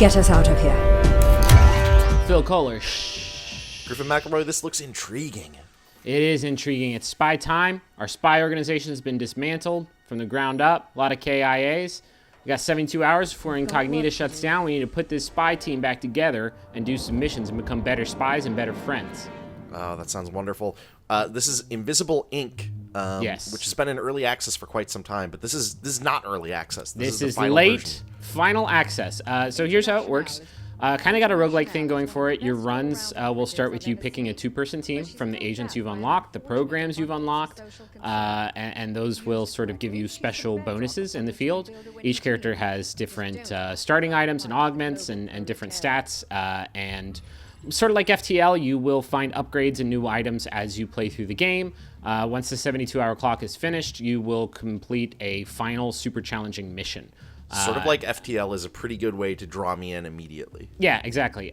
Get us out of here. Phil Kohler. Griffin McElroy, this looks intriguing. It is intriguing. It's spy time. Our spy organization has been dismantled from the ground up. A lot of KIAs. We got 72 hours before Incognita shuts down. We need to put this spy team back together and do some missions and become better spies and better friends. Oh, that sounds wonderful. This is Invisible Ink. Yes. Which has been in early access for quite some time, but this is not early access. This the is final late version. final access. So here's how it works. Kind of got a roguelike thing going for it. Your runs will start with you picking a two-person team from the agents you've unlocked, the programs you've unlocked, and those will sort of give you special bonuses in the field. Each character has different starting items and augments and different stats, and sort of like FTL, you will find upgrades and new items as you play through the game. Once the 72-hour clock is finished, you will complete a final super challenging mission. Sort of like FTL is a pretty good way to draw me in immediately. Yeah, exactly.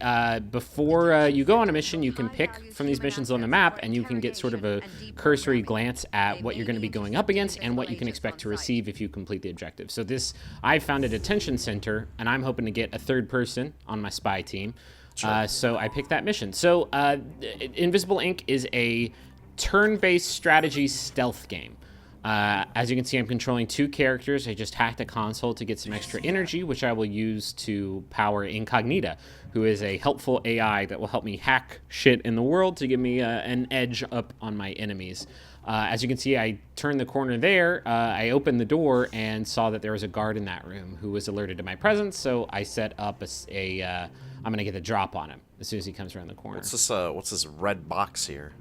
Before you go on a mission, you can pick from these missions on the map, and you can get sort of a cursory glance at what you're going to be going up against and what you can expect to receive if you complete the objective. So this, I found a detention center, and I'm hoping to get a third person on my spy team. Sure. So I picked that mission. So Invisible Ink is a turn-based strategy stealth game. As you can see, I'm controlling two characters. I just hacked a console to get some extra energy, which I will use to power Incognita, who is a helpful AI that will help me hack shit in the world to give me an edge up on my enemies. As you can see, I turned the corner there. I opened the door and saw that there was a guard in that room who was alerted to my presence, so I set up I'm going to get the drop on him as soon as he comes around the corner. What's this red box here?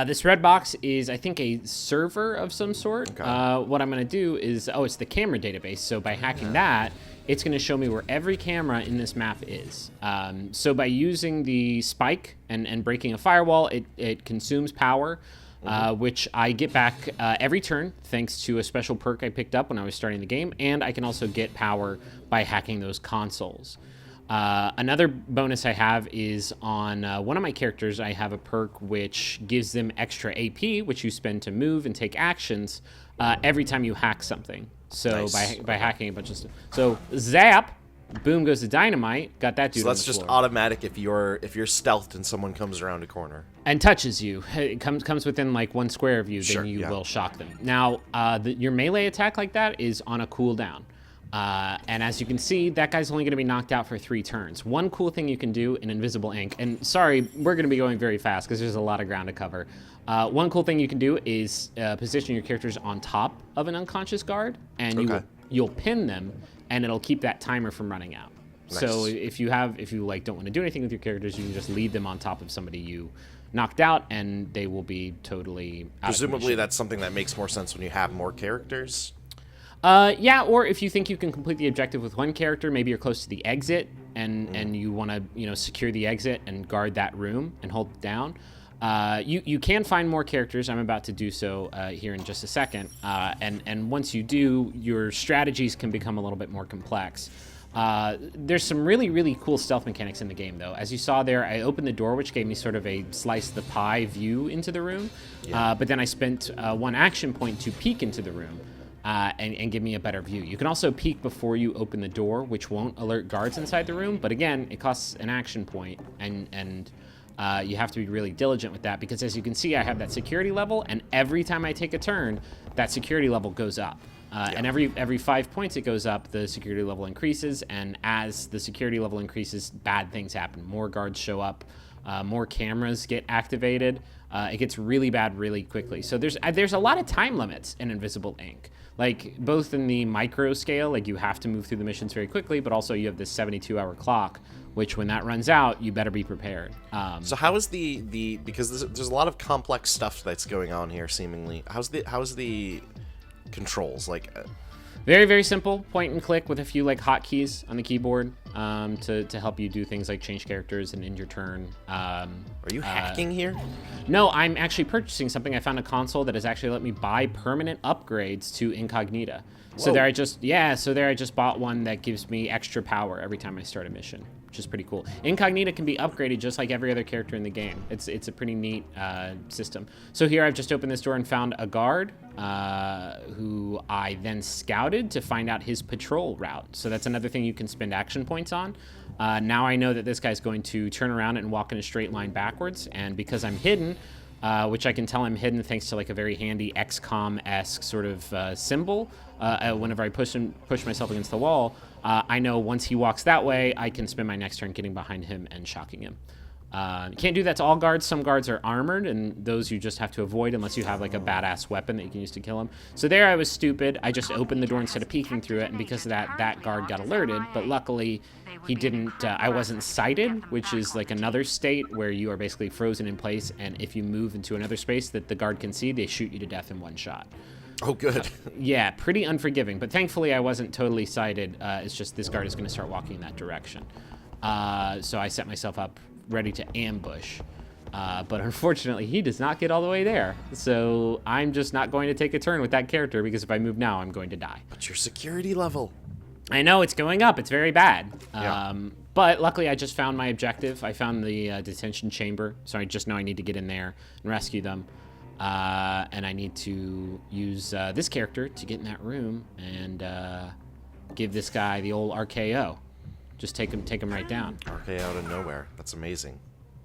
This red box is, I think, a server of some sort. Okay. What I'm going to do is, it's the camera database. So by hacking that, it's going to show me where every camera in this map is. So by using the spike and breaking a firewall, it consumes power, which I get back every turn thanks to a special perk I picked up when I was starting the game. And I can also get power by hacking those consoles. Another bonus I have is on one of my characters. I have a perk which gives them extra AP, which you spend to move and take actions every time you hack something. So Nice. by hacking a bunch of stuff. So zap, boom goes the dynamite. Got that dude. So on that's the just floor. automatic if you're stealthed and someone comes around a corner. And touches you. It comes within like one square of you, Sure, then you yeah. will shock them. Now, your melee attack like that is on a cooldown. And as you can see, that guy's only going to be knocked out for 3 turns. One cool thing you can do in Invisible Ink, and sorry, we're going to be going very fast because there's a lot of ground to cover. One cool thing you can do is position your characters on top of an unconscious guard, and you'll pin them, and it'll keep that timer from running out. Nice. So if you like don't want to do anything with your characters, you can just leave them on top of somebody you knocked out, and they will be totally out Presumably, of commission. that's something that makes more sense when you have more characters. Yeah, or if you think you can complete the objective with one character, maybe you're close to the exit and you want to secure the exit and guard that room and hold it down. You can find more characters. I'm about to do so here in just a second. And once you do, your strategies can become a little bit more complex. There's some really, really cool stealth mechanics in the game, though. As you saw there, I opened the door, which gave me sort of a slice the pie view into the room. Yeah. But then I spent one action point to peek into the room. And give me a better view. You can also peek before you open the door, which won't alert guards inside the room. But again, it costs an action point, and you have to be really diligent with that because, as you can see, I have that security level, and every time I take a turn, that security level goes up. And every 5 points it goes up, the security level increases, and as the security level increases, bad things happen. More guards show up, more cameras get activated. It gets really bad really quickly. So there's a lot of time limits in Invisible Ink. Like, both in the micro scale, like you have to move through the missions very quickly, but also you have this 72-hour clock, which when that runs out, you better be prepared. So how is because there's a lot of complex stuff that's going on here, seemingly. How's the controls? Like, very, very simple, point and click with a few like hotkeys on the keyboard to help you do things like change characters and end your turn. are you hacking here? No, I'm actually purchasing something. I found a console that has actually let me buy permanent upgrades to Incognita. So there I just bought one that gives me extra power every time I start a mission, which is pretty cool. Incognita can be upgraded just like every other character in the game. It's a pretty neat system. So here I've just opened this door and found a guard who I then scouted routed to find out his patrol route. So that's another thing you can spend action points on. Now I know that this guy's going to turn around and walk in a straight line backwards, and because I'm hidden, which I can tell I'm hidden thanks to like a very handy XCOM-esque sort of symbol, whenever I push myself against the wall, I know once he walks that way, I can spend my next turn getting behind him and shocking him. You can't do that to all guards. Some guards are armored, and those you just have to avoid unless you have like a badass weapon that you can use to kill him. So there I was stupid. I just opened the door instead of peeking through it, and because of that, that guard got alerted. But luckily, he didn't. I wasn't sighted, which is like another state where you are basically frozen in place, and if you move into another space that the guard can see, they shoot you to death in one shot. Oh, good. Yeah, pretty unforgiving. But thankfully, I wasn't totally sighted. It's just this guard is going to start walking in that direction. So I set myself up ready to ambush. But unfortunately, he does not get all the way there. So I'm just not going to take a turn with that character, because if I move now, I'm going to die. But your security level. I know, it's going up. It's very bad. Yeah. But luckily, I just found my objective. I found the detention chamber. So I just know I need to get in there and rescue them. And I need to use this character to get in that room and give this guy the old RKO. Just take him right down. RKO out of nowhere. That's amazing.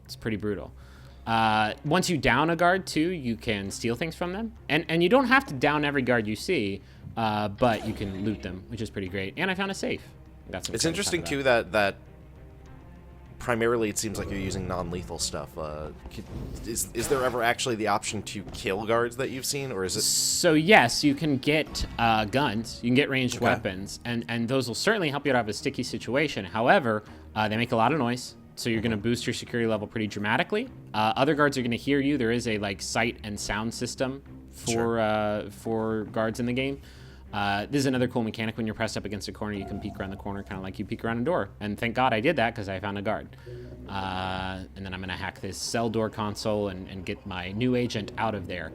It's pretty brutal. Once you down a guard, too, you can steal things from them. And you don't have to down every guard you see, but you can loot them, which is pretty great. And I found a safe. Got some It's interesting, too, that primarily it seems like you're using non-lethal stuff. Is there ever actually the option to kill guards that you've seen, or is it? So yes, you can get guns, you can get ranged weapons, and those will certainly help you out of a sticky situation. However, they make a lot of noise, so you're going to boost your security level pretty dramatically. Other guards are going to hear you. There is a like sight and sound system for guards in the game. This is another cool mechanic. When you're pressed up against a corner, you can peek around the corner, kind of like you peek around a door. And thank God I did that, because I found a guard. And then I'm going to hack this cell door console and get my new agent out of there.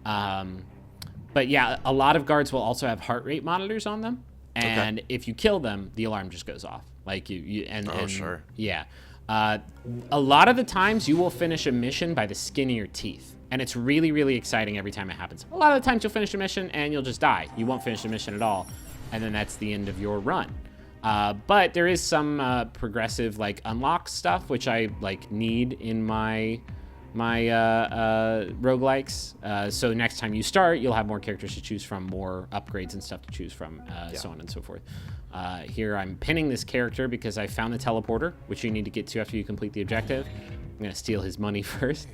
But yeah, a lot of guards will also have heart rate monitors on them. And if you kill them, the alarm just goes off. Like sure. Yeah. A lot of the times you will finish a mission by the skin of your teeth. And it's really, really exciting every time it happens. A lot of the times you'll finish a mission and you'll just die. You won't finish the mission at all. And then that's the end of your run. But there is some progressive like unlock stuff, which I like need in my roguelikes. So next time you start, you'll have more characters to choose from, more upgrades and stuff to choose from, so on and so forth. Here I'm pinning this character because I found the teleporter, which you need to get to after you complete the objective. I'm going to steal his money first.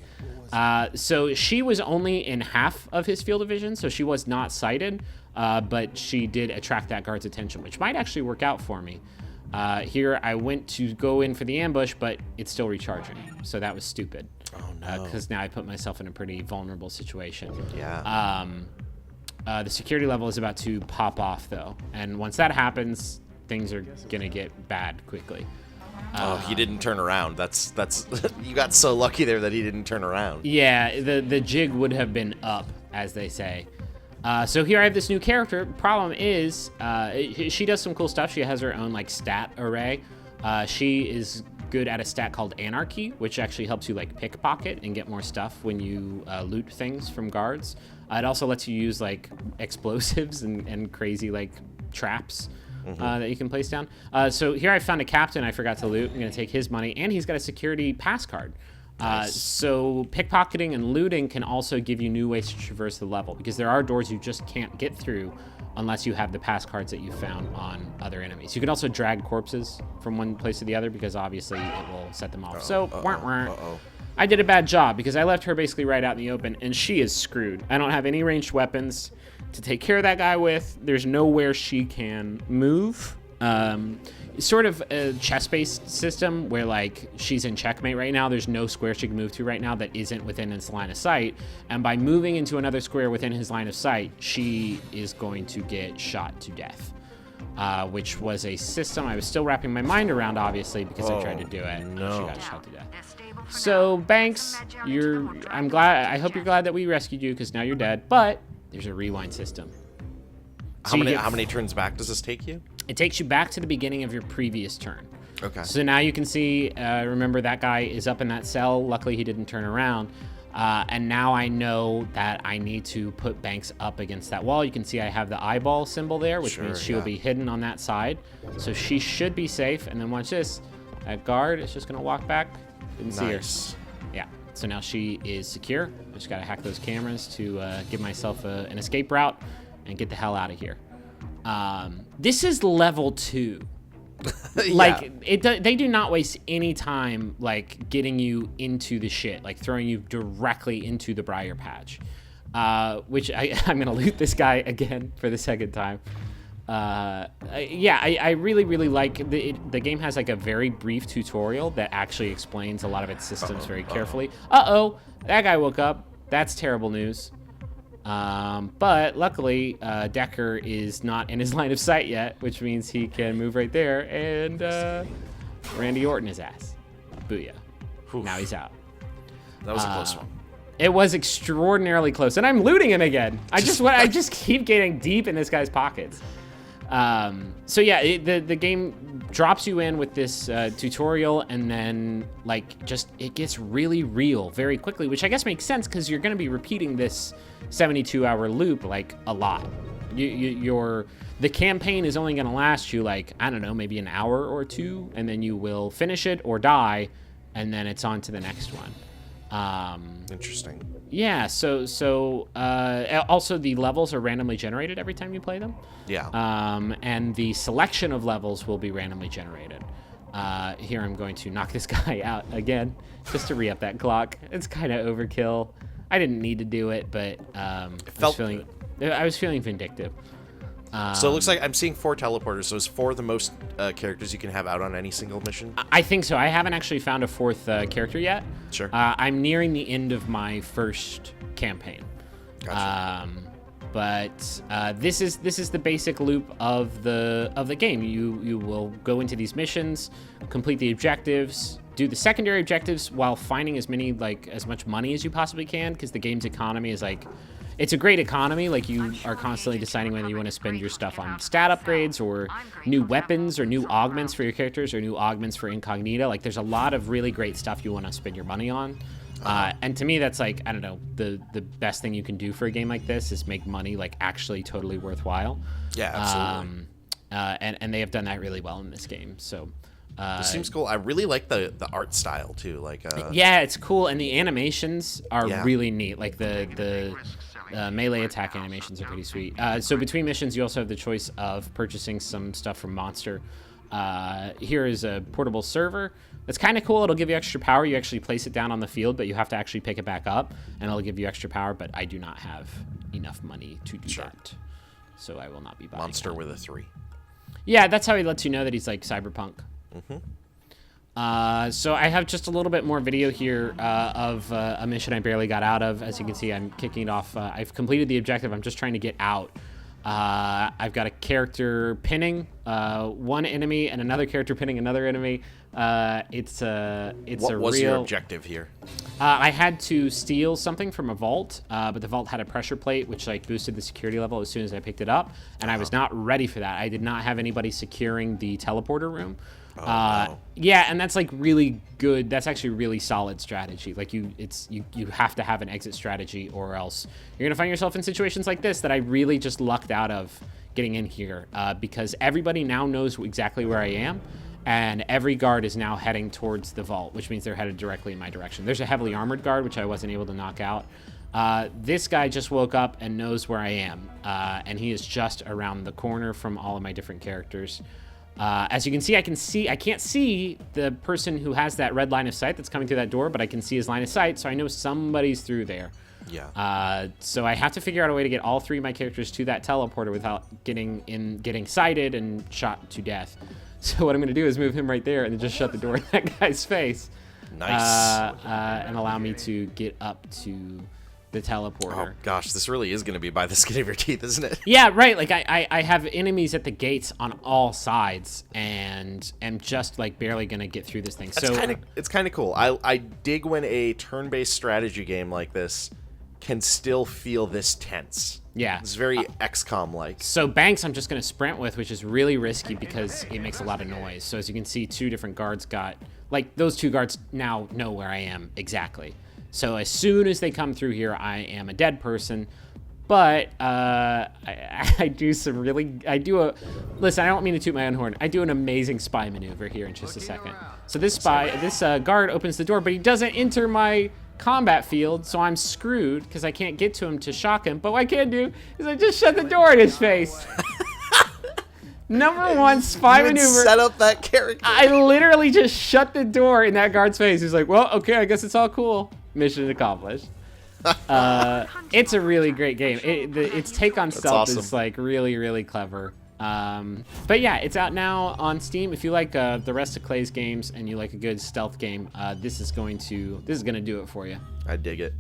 So she was only in half of his field of vision, so she was not sighted, but she did attract that guard's attention, which might actually work out for me. Here I went to go in for the ambush, but it's still recharging, so that was stupid. Oh, no. Because now I put myself in a pretty vulnerable situation. Yeah. The security level is about to pop off, though, and once that happens, things are going to get bad quickly. Oh, he didn't turn around. That's you got so lucky there that he didn't turn around. Yeah, the jig would have been up, as they say. So here I have this new character. Problem is, she does some cool stuff. She has her own like stat array. She is good at a stat called Anarchy, which actually helps you like pickpocket and get more stuff when you loot things from guards. It also lets you use like explosives and crazy like traps. That you can place down. So here I found a captain I forgot to loot. I'm going to take his money, and he's got a security pass card. Nice. So pickpocketing and looting can also give you new ways to traverse the level, because there are doors you just can't get through unless you have the pass cards that you found on other enemies. You can also drag corpses from one place to the other, because obviously it will set them off. I did a bad job because I left her basically right out in the open, and she is screwed. I don't have any ranged weapons to take care of that guy with. There's nowhere she can move. Sort of a chess-based system where like she's in checkmate right now. There's no square she can move to right now that isn't within his line of sight. And by moving into another square within his line of sight, she is going to get shot to death. Which was a system I was still wrapping my mind around, obviously, because I tried to do it. No. And she got shot to death. So Banks, I hope you're glad that we rescued you, because now you're dead. But there's a rewind system. So how many turns back does this take you? It takes you back to the beginning of your previous turn. Okay. So now you can see, remember that guy is up in that cell. Luckily, he didn't turn around. And now I know that I need to put Banks up against that wall. You can see I have the eyeball symbol there, which means she'll be hidden on that side. So she should be safe. And then watch this. That guard is just going to walk back. Didn't see her. Yeah. So now she is secure. I just got to hack those cameras to give myself an escape route and get the hell out of here. This is level 2. Like they do not waste any time like getting you into the shit, like throwing you directly into the briar patch, which I'm gonna loot this guy again for the second time. I really like the game has like a very brief tutorial that actually explains a lot of its systems very carefully. That guy woke up. That's terrible news. But luckily, Decker is not in his line of sight yet, which means he can move right there and Randy Orton his ass. Booyah. Oof. Now he's out. That was a close one. It was extraordinarily close, and I'm looting him again. I just keep getting deep in this guy's pockets. So yeah, the game drops you in with this tutorial, and then like it gets really real very quickly, which I guess makes sense because you're going to be repeating this 72-hour loop like a lot. The campaign is only going to last you like, I don't know, maybe an hour or two, and then you will finish it or die, and then it's on to the next one. Interesting. Yeah, so also the levels are randomly generated every time you play them. Yeah. And the selection of levels will be randomly generated. Here I'm going to knock this guy out again, just to re-up that clock. It's kind of overkill. I didn't need to do it, but I was feeling vindictive. So it looks like I'm seeing 4 teleporters. So is 4 the most characters you can have out on any single mission? I think so. I haven't actually found a 4th character yet. Sure. I'm nearing the end of my first campaign. Gotcha. But this is the basic loop of the game. You will go into these missions, complete the objectives, do the secondary objectives while finding as much money as you possibly can, because the game's economy is like, it's a great economy. Like, you are constantly deciding whether you want to spend your stuff on stat upgrades or new weapons or new augments for your characters or new augments for incognito. Like, there's a lot of really great stuff you want to spend your money on. And to me, that's like, I don't know, the best thing you can do for a game like this is make money like actually totally worthwhile. Yeah, absolutely. And they have done that really well in this game. So this seems cool. I really like the art style too. Like yeah, it's cool, and the animations are really neat. Like the melee attack animations are pretty sweet. So between missions, you also have the choice of purchasing some stuff from Monster. Here is a portable server. It's kind of cool. It'll give you extra power. You actually place it down on the field, but you have to actually pick it back up, and it'll give you extra power. But I do not have enough money to do that, so I will not be buying Monster that. with a 3. Yeah, that's how he lets you know that he's like cyberpunk. So I have just a little bit more video here of a mission I barely got out of. As you can see, I'm kicking it off. I've completed the objective. I'm just trying to get out. I've got a character pinning one enemy and another character pinning another enemy. What was your objective here? I had to steal something from a vault, but the vault had a pressure plate, which like boosted the security level as soon as I picked it up, and I was not ready for that. I did not have anybody securing the teleporter room. No. Yeah, and that's like really good. That's actually really solid strategy. Like you have to have an exit strategy, or else you're gonna find yourself in situations like this that I really just lucked out of getting in here, because everybody now knows exactly where I am, and every guard is now heading towards the vault, which means they're headed directly in my direction. There's a heavily armored guard, which I wasn't able to knock out. This guy just woke up and knows where I am, and he is just around the corner from all of my different characters. As you can see, I can't see the person who has that red line of sight that's coming through that door, but I can see his line of sight, so I know somebody's through there. Yeah. So I have to figure out a way to get all 3 of my characters to that teleporter without getting sighted and shot to death. So what I'm going to do is move him right there and then just shut the door in that guy's face. Nice. And allow me to get up to the teleporter. Oh gosh, this really is going to be by the skin of your teeth, isn't it? Yeah, right. Like I have enemies at the gates on all sides, and am just like barely gonna get through this thing. It's kind of cool. I dig when a turn-based strategy game like this can still feel this tense. Yeah, it's very XCOM-like. So Banks, I'm just gonna sprint with, which is really risky because it makes a lot of noise. So as you can see, 2 different guards got, like, those 2 guards now know where I am exactly. So as soon as they come through here, I am a dead person. But I do some really, listen, I don't mean to toot my own horn. I do an amazing spy maneuver here in just a second. So this guard opens the door, but he doesn't enter my combat field, so I'm screwed because I can't get to him to shock him. But what I can do is I just shut the door in his face. Number one spy maneuver. Set up that character. I literally just shut the door in that guard's face. He's like, well, okay, I guess it's all cool. Mission accomplished. It's a really great game. Its take on stealth is like really, really clever. But yeah, it's out now on Steam. If you like the rest of Clay's games and you like a good stealth game, this is gonna do it for you. I dig it.